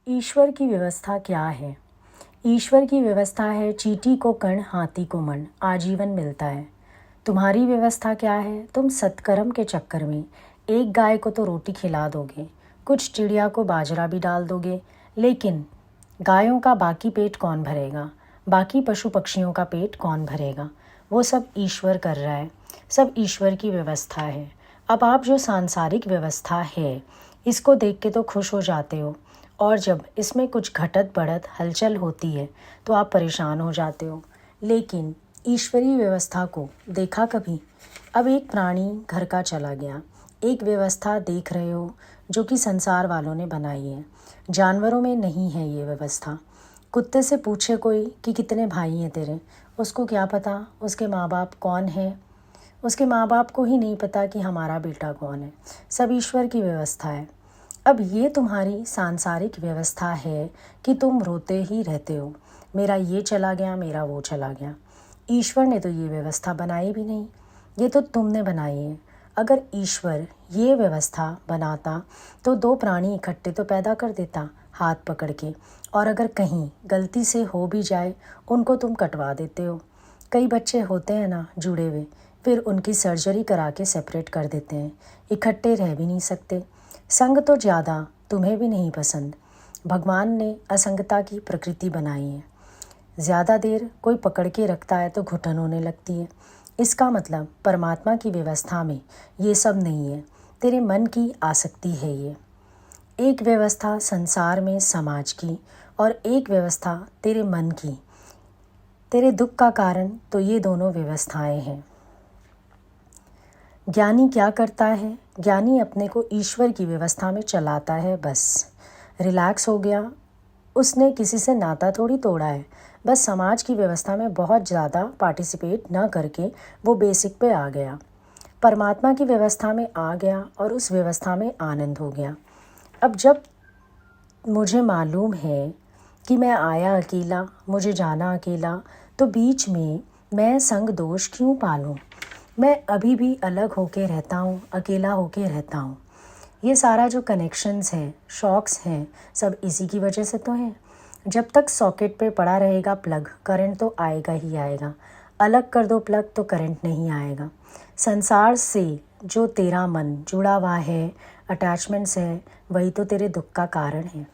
ईश्वर की व्यवस्था क्या है? ईश्वर की व्यवस्था है, चींटी को कण हाथी को मण, आजीवन मिलता है। तुम्हारी व्यवस्था क्या है? तुम सत्कर्म के चक्कर में एक गाय को तो रोटी खिला दोगे, कुछ चिड़िया को बाजरा भी डाल दोगे, लेकिन गायों का बाकी पेट कौन भरेगा? बाकी पशु पक्षियों का पेट कौन भरेगा? वो सब ईश्वर कर रहा है, सब ईश्वर की व्यवस्था है। अब आप जो सांसारिक व्यवस्था है इसको देख के तो खुश हो जाते हो, और जब इसमें कुछ घटत बढ़त हलचल होती है तो आप परेशान हो जाते हो। लेकिन ईश्वरीय व्यवस्था को देखा कभी? अब एक प्राणी घर का चला गया, एक व्यवस्था देख रहे हो जो कि संसार वालों ने बनाई है। जानवरों में नहीं है ये व्यवस्था। कुत्ते से पूछे कोई कि कितने भाई हैं तेरे, उसको क्या पता उसके माँ बाप कौन है? उसके माँ बाप को ही नहीं पता कि हमारा बेटा कौन है। सब ईश्वर की व्यवस्था है। अब ये तुम्हारी सांसारिक व्यवस्था है कि तुम रोते ही रहते हो, मेरा ये चला गया, मेरा वो चला गया। ईश्वर ने तो ये व्यवस्था बनाई भी नहीं, ये तो तुमने बनाई है। अगर ईश्वर ये व्यवस्था बनाता तो दो प्राणी इकट्ठे तो पैदा कर देता हाथ पकड़ के, और अगर कहीं गलती से हो भी जाए उनको तुम कटवा देते हो। कई बच्चे होते हैं ना जुड़े हुए, फिर उनकी सर्जरी करा के सेपरेट कर देते हैं, इकट्ठे रह भी नहीं सकते। संग तो ज़्यादा तुम्हें भी नहीं पसंद। भगवान ने असंगता की प्रकृति बनाई है। ज़्यादा देर कोई पकड़ के रखता है तो घुटन होने लगती है। इसका मतलब परमात्मा की व्यवस्था में ये सब नहीं है, तेरे मन की आसक्ति है ये। एक व्यवस्था संसार में समाज की और एक व्यवस्था तेरे मन की। तेरे दुख का कारण तो ये दोनों व्यवस्थाएं हैं। ज्ञानी क्या करता है? ज्ञानी अपने को ईश्वर की व्यवस्था में चलाता है, बस रिलैक्स हो गया। उसने किसी से नाता थोड़ी तोड़ा है, बस समाज की व्यवस्था में बहुत ज़्यादा पार्टिसिपेट न करके वो बेसिक पे आ गया, परमात्मा की व्यवस्था में आ गया और उस व्यवस्था में आनंद हो गया। अब जब मुझे मालूम है कि मैं आया अकेला, मुझे जाना अकेला, तो बीच में मैं संग दोष क्यों पालूं? मैं अभी भी अलग होके रहता हूँ, अकेला होके रहता हूँ। ये सारा जो कनेक्शंस हैं, शॉक्स हैं, सब इसी की वजह से तो हैं। जब तक सॉकेट पे पड़ा रहेगा प्लग, करंट तो आएगा ही आएगा। अलग कर दो प्लग तो करंट नहीं आएगा। संसार से जो तेरा मन जुड़ा हुआ है, अटैचमेंट्स है, वही तो तेरे दुख का कारण है।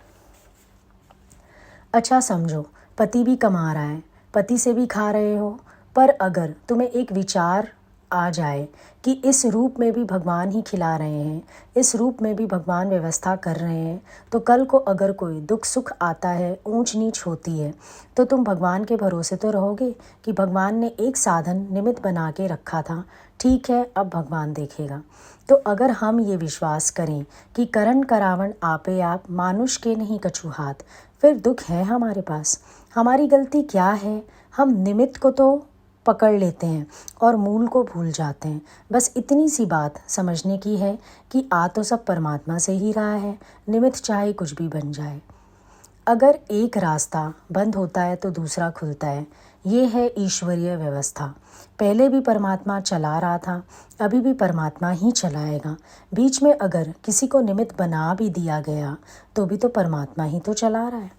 अच्छा समझो, पति भी कमा रहा है, पति से भी खा रहे हो, पर अगर तुम्हें एक विचार आ जाए कि इस रूप में भी भगवान ही खिला रहे हैं, इस रूप में भी भगवान व्यवस्था कर रहे हैं, तो कल को अगर कोई दुख सुख आता है, ऊंच नीच होती है, तो तुम भगवान के भरोसे तो रहोगे कि भगवान ने एक साधन निमित्त बना के रखा था, ठीक है अब भगवान देखेगा। तो अगर हम ये विश्वास करें कि करण करावण आपे आप, मानुष के नहीं कछु हाथ, फिर दुख है हमारे पास। हमारी गलती क्या है? हम निमित्त को तो पकड़ लेते हैं और मूल को भूल जाते हैं। बस इतनी सी बात समझने की है कि आ तो सब परमात्मा से ही रहा है, निमित्त चाहे कुछ भी बन जाए। अगर एक रास्ता बंद होता है तो दूसरा खुलता है, ये है ईश्वरीय व्यवस्था। पहले भी परमात्मा चला रहा था, अभी भी परमात्मा ही चलाएगा। बीच में अगर किसी को निमित्त बना भी दिया गया तो भी तो परमात्मा ही तो चला रहा है।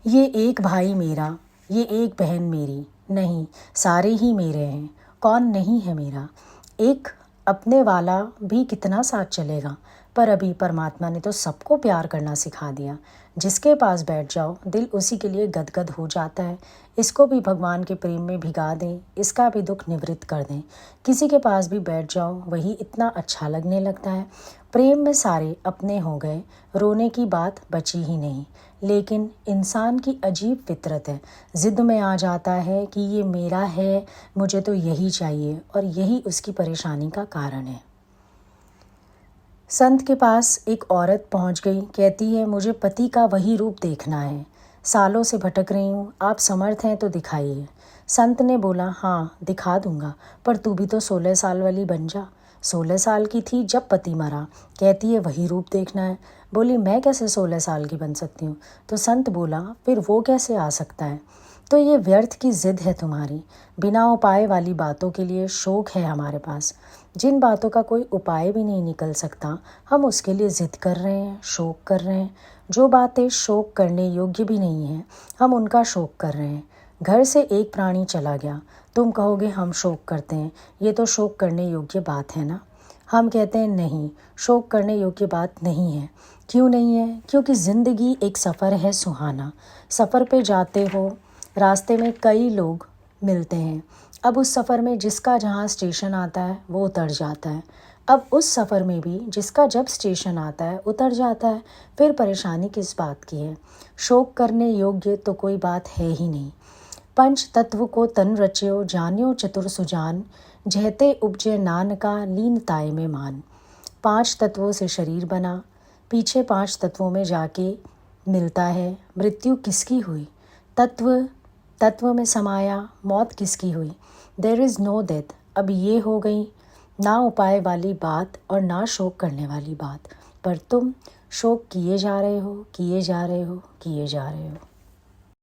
ये एक भाई मेरा, ये एक बहन मेरी, नहीं सारे ही मेरे हैं, कौन नहीं है मेरा। एक अपने वाला भी कितना साथ चलेगा, पर अभी परमात्मा ने तो सबको प्यार करना सिखा दिया। जिसके पास बैठ जाओ दिल उसी के लिए गदगद हो जाता है। इसको भी भगवान के प्रेम में भिगा दें, इसका भी दुख निवृत्त कर दें। किसी के पास भी बैठ जाओ वही इतना अच्छा लगने लगता है। प्रेम में सारे अपने हो गए, रोने की बात बची ही नहीं। लेकिन इंसान की अजीब फितरत है, ज़िद में आ जाता है कि ये मेरा है, मुझे तो यही चाहिए, और यही उसकी परेशानी का कारण है। संत के पास एक औरत पहुंच गई, कहती है मुझे पति का वही रूप देखना है, सालों से भटक रही हूँ, आप समर्थ हैं तो दिखाइए। संत ने बोला हाँ दिखा दूंगा, पर तू भी तो 16 साल वाली बन जा। 16 साल की थी जब पति मरा, कहती है वही रूप देखना है। बोली मैं कैसे 16 साल की बन सकती हूँ? तो संत बोला फिर वो कैसे आ सकता है? तो ये व्यर्थ की ज़िद है तुम्हारी, बिना उपाय वाली बातों के लिए शौक है हमारे पास। जिन बातों का कोई उपाय भी नहीं निकल सकता, हम उसके लिए ज़िद कर रहे हैं, शोक कर रहे हैं। जो बातें शोक करने योग्य भी नहीं हैं, हम उनका शोक कर रहे हैं। घर से एक प्राणी चला गया, तुम कहोगे हम शोक करते हैं, ये तो शोक करने योग्य बात है ना। हम कहते हैं नहीं, शोक करने योग्य बात नहीं है। क्यों नहीं है? क्योंकि ज़िंदगी एक सफ़र है सुहाना। सफ़र पे जाते हो, रास्ते में कई लोग मिलते हैं। अब उस सफ़र में जिसका जहाँ स्टेशन आता है वो उतर जाता है। अब उस सफ़र में भी जिसका जब स्टेशन आता है उतर जाता है। फिर परेशानी किस बात की है? शोक करने योग्य तो कोई बात है ही नहीं। पंच तत्व को तन रच्यो, जान्यो चतुर सुजान, जहते उपजे नानका, लीनताय में मान। 5 तत्वों से शरीर बना, पीछे 5 तत्वों में जाके मिलता है। मृत्यु किसकी हुई? तत्व में समाया, मौत किसकी हुई? There is no death. अब ये हो गई ना उपाय वाली बात और ना शोक करने वाली बात, पर तुम शोक किए जा रहे हो, किए जा रहे हो, किए जा रहे हो।